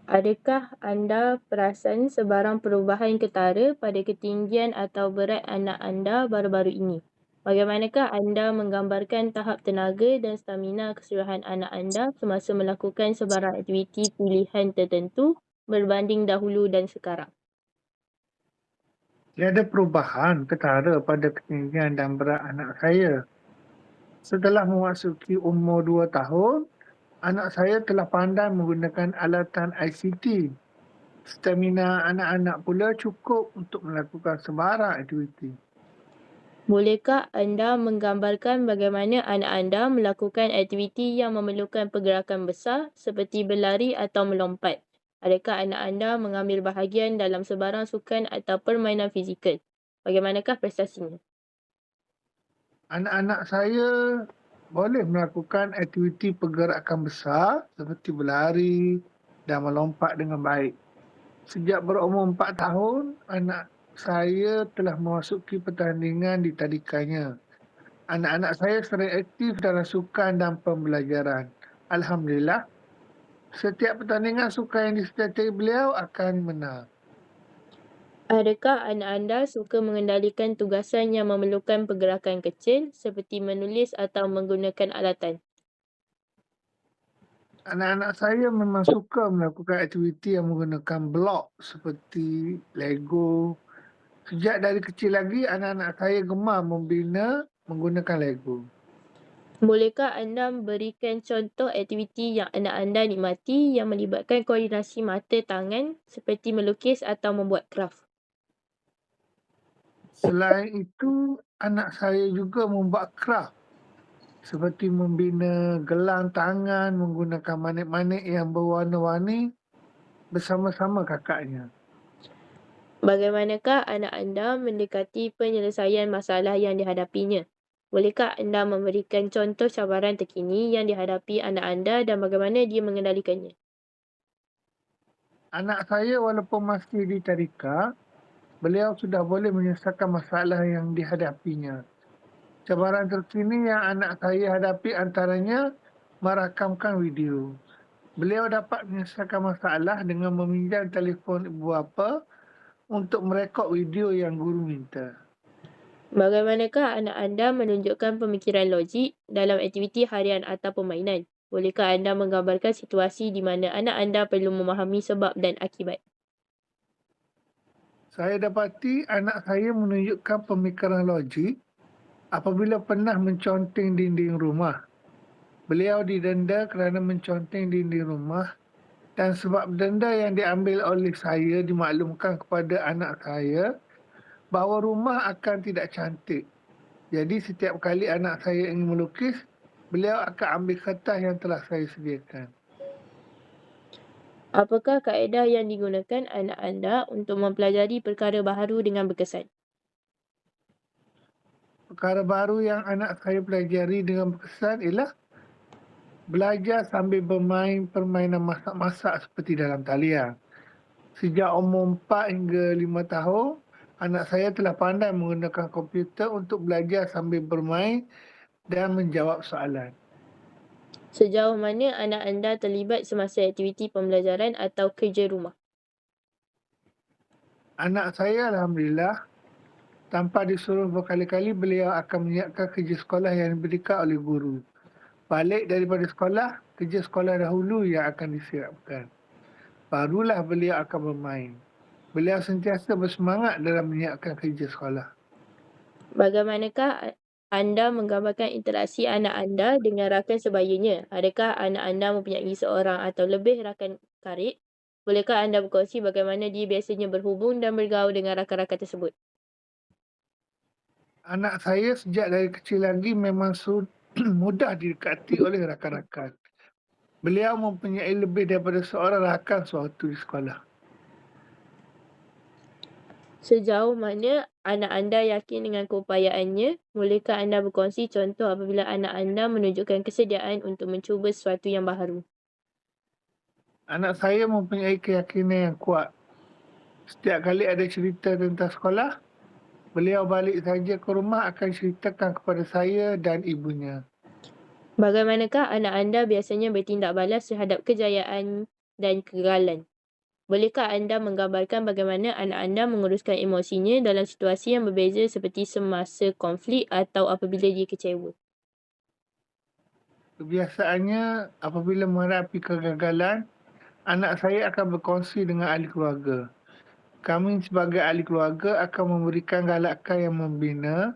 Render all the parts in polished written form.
Adakah anda perasan sebarang perubahan ketara pada ketinggian atau berat anak anda baru-baru ini? Bagaimanakah anda menggambarkan tahap tenaga dan stamina keseluruhan anak anda semasa melakukan sebarang aktiviti pilihan tertentu berbanding dahulu dan sekarang? Tiada perubahan ketara pada ketinggian dan berat anak saya. Setelah memasuki umur 2 tahun, anak saya telah pandai menggunakan alatan ICT. Stamina anak-anak pula cukup untuk melakukan sebarang aktiviti. Bolehkah anda menggambarkan bagaimana anak anda melakukan aktiviti yang memerlukan pergerakan besar seperti berlari atau melompat? Adakah anak anda mengambil bahagian dalam sebarang sukan atau permainan fizikal? Bagaimanakah prestasinya? Anak-anak saya boleh melakukan aktiviti pergerakan besar seperti berlari dan melompat dengan baik. Sejak berumur 4 tahun, anak saya telah memasuki pertandingan di tadikanya. Anak-anak saya sering aktif dalam sukan dan pembelajaran. Alhamdulillah, setiap pertandingan sukan yang disertai beliau akan menang. Adakah anak anda suka mengendalikan tugasan yang memerlukan pergerakan kecil seperti menulis atau menggunakan alatan? Anak-anak saya memang suka melakukan aktiviti yang menggunakan blok seperti Lego. Sejak dari kecil lagi, anak-anak saya gemar membina menggunakan Lego. Bolehkah anda berikan contoh aktiviti yang anak anda nikmati yang melibatkan koordinasi mata tangan seperti melukis atau membuat kraf? Selain itu, anak saya juga membuat kraft seperti membina gelang tangan menggunakan manik-manik yang berwarna-warni bersama-sama kakaknya. Bagaimanakah anak anda mendekati penyelesaian masalah yang dihadapinya? Bolehkah anda memberikan contoh cabaran terkini yang dihadapi anak anda dan bagaimana dia mengendalikannya? Anak saya walaupun masih di tadika, beliau sudah boleh menyelesaikan masalah yang dihadapinya. Cabaran terkini yang anak saya hadapi antaranya merakamkan video. Beliau dapat menyelesaikan masalah dengan meminjam telefon ibu bapa untuk merekod video yang guru minta. Bagaimanakah anak anda menunjukkan pemikiran logik dalam aktiviti harian atau permainan? Bolehkah anda menggambarkan situasi di mana anak anda perlu memahami sebab dan akibat? Saya dapati anak saya menunjukkan pemikiran logik apabila pernah menconteng dinding rumah. Beliau didenda kerana menconteng dinding rumah dan sebab denda yang diambil oleh saya dimaklumkan kepada anak saya bahawa rumah akan tidak cantik. Jadi setiap kali anak saya ingin melukis, beliau akan ambil kertas yang telah saya sediakan. Apakah kaedah yang digunakan anak anda untuk mempelajari perkara baharu dengan berkesan? Perkara baru yang anak saya pelajari dengan berkesan ialah belajar sambil bermain permainan masak-masak seperti dalam talian. Sejak umur 4 hingga 5 tahun, anak saya telah pandai menggunakan komputer untuk belajar sambil bermain dan menjawab soalan. Sejauh mana anak anda terlibat semasa aktiviti pembelajaran atau kerja rumah? Anak saya Alhamdulillah, tanpa disuruh berkali-kali beliau akan menyiapkan kerja sekolah yang diberikan oleh guru. Balik daripada sekolah, kerja sekolah dahulu yang akan disiapkan. Barulah beliau akan bermain. Beliau sentiasa bersemangat dalam menyiapkan kerja sekolah. Bagaimanakah anda menggambarkan interaksi anak anda dengan rakan sebayanya? Adakah anak anda mempunyai seorang atau lebih rakan karib? Bolehkah anda berkongsi bagaimana dia biasanya berhubung dan bergaul dengan rakan-rakan tersebut? Anak saya sejak dari kecil lagi memang mudah didekati oleh rakan-rakan. Beliau mempunyai lebih daripada seorang rakan sewaktu di sekolah. Sejauh mana anak anda yakin dengan keupayaannya? Bolehkah anda berkongsi contoh apabila anak anda menunjukkan kesediaan untuk mencuba sesuatu yang baharu? Anak saya mempunyai keyakinan yang kuat. Setiap kali ada cerita tentang sekolah, beliau balik saja ke rumah akan ceritakan kepada saya dan ibunya. Bagaimanakah anak anda biasanya bertindak balas terhadap kejayaan dan kegagalan? Bolehkah anda menggambarkan bagaimana anak anda menguruskan emosinya dalam situasi yang berbeza seperti semasa konflik atau apabila dia kecewa? Kebiasaannya apabila menghadapi kegagalan, anak saya akan berkongsi dengan ahli keluarga. Kami sebagai ahli keluarga akan memberikan galakan yang membina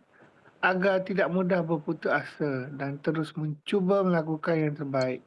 agar tidak mudah berputus asa dan terus mencuba melakukan yang terbaik.